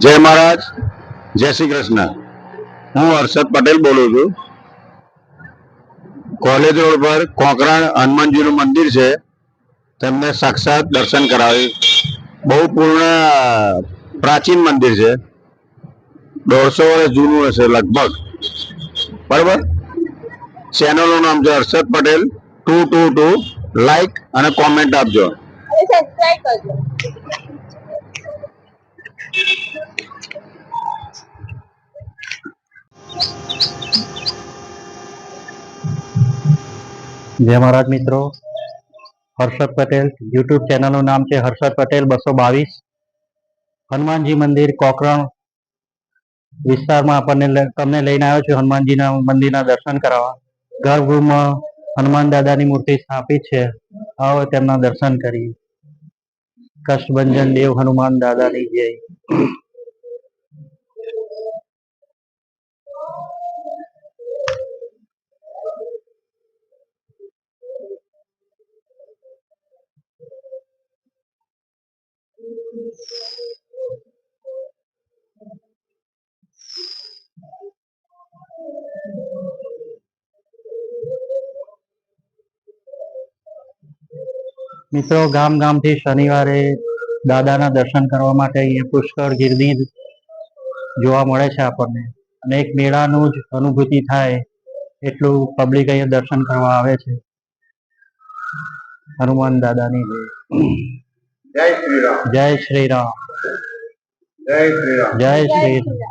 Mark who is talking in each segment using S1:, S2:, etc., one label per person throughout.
S1: જય મહારાજ, જય શ્રી કૃષ્ણ. હું હર્ષદ પટેલ બોલું છું. કોલેજ રોડ પર કોકરણ હનુમાનજીનું મંદિર છે, તેમને સાક્ષાત દર્શન કરાવી. બહુ પૂર્ણ પ્રાચીન મંદિર છે, 150 વર્ષ જૂનું હશે લગભગ. બરાબર. ચેનલનું નામ છે હર્ષદ પટેલ 222. લાઈક અને કોમેન્ટ આપજો. સબસ્ક્રાઇબ કરજો.
S2: જય મહારાજ મિત્રો, હર્ષદ પટેલ યુટ્યુબ ચેનલનું નામ છે હર્ષદ પટેલ 222. હનુમાનજી મંદિર કોકરણ વિસ્તારમાં તમને લઈને આવ્યો છું હનુમાનજીના મંદિરના દર્શન કરાવવા. ગર્ભગૃહમાં હનુમાન દાદાની મૂર્તિ સ્થાપિત છે. આવો તેમના દર્શન કરીએ. કષ્ટભંજન દેવ હનુમાન દાદાની જય. મિત્રો, ગામ ગામથી શનિવારે દાદાના દર્શન કરવા માટે અહીંયા પુષ્કળ ગીરની જોવા મળે છે આપણને, અને એક મેળાનું જ અનુભૂતિ થાય એટલું પબ્લિક અહીંયા દર્શન કરવા આવે છે. હનુમાન દાદાની જય. જય શ્રી રામ. જય શ્રી રામ. જય શ્રી રામ. જય શ્રી રામ.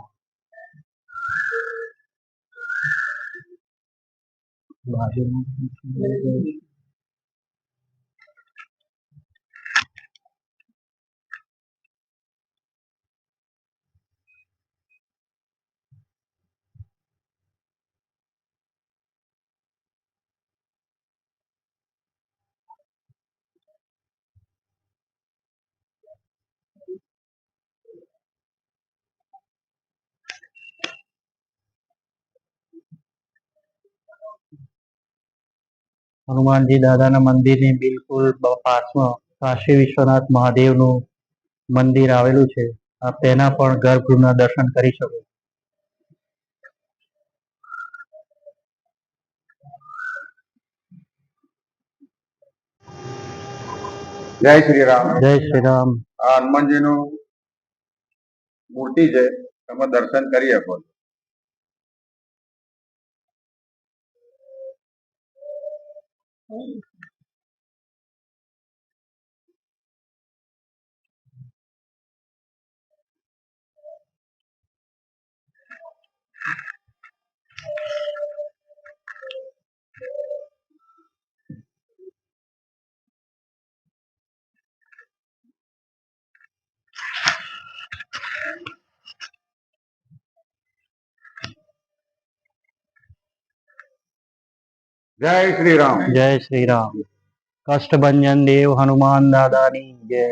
S2: હનુમાનજી દાદાના મંદિરની બિલકુલ પાસમાં કાશી વિશ્વનાથ મહાદેવનું મંદિર આવેલું છે. આપ તેના પણ ગર્ભગૃહના દર્શન કરી શકો.
S1: જય શ્રી રામ.
S2: જય શ્રી રામ.
S1: આ હનુમાનજીનું મૂર્તિ છે, તમે દર્શન કરી શકો છો. જય શ્રી રામ.
S2: જય શ્રી રામ. કષ્ટભંજન દેવ હનુમાન દાદાની જય.